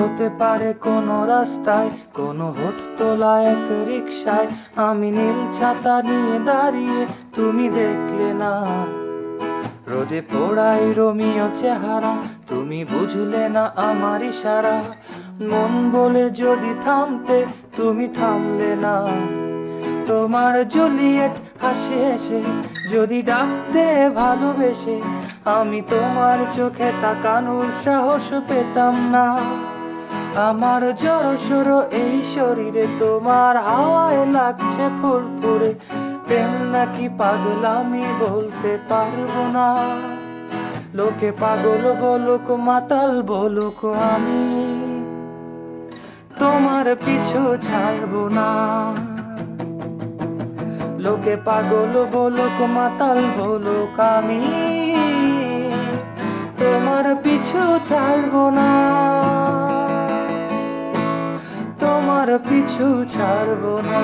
হতে পারে কোনো রাস্তায়, কোনো হোটতলা এক রিকশায়। আমি নীল ছাতা নিয়ে দাঁড়িয়ে, তুমি দেখলে না। রোদে পোড়াই রোমিও চেহারা, তুমি বুঝলে না আমার ইশারা। মন বলে যদি থামতে, তুমি থামলে না। তোমার জুলিয়েট হাসি হেসে যদি ডাকতে ভালোবেসে, আমি তোমার চোখে তাকানোর সাহস পেতাম না। আমার জড়সড় এই শরীরে তোমার হাওয়ায় লাগছে ফুরফুরে। প্রেম নাকি পাগলামি বলতে পারবো না। লোকে পাগল বলুক, মাতাল বলুক, আমি তোমার পিছু ছাড়বো না। লোকে পাগল বলুক, মাতাল বলুক, আমি তোমার পিছু ছাড়বো না। তোমার পিছু ছাড়বো না।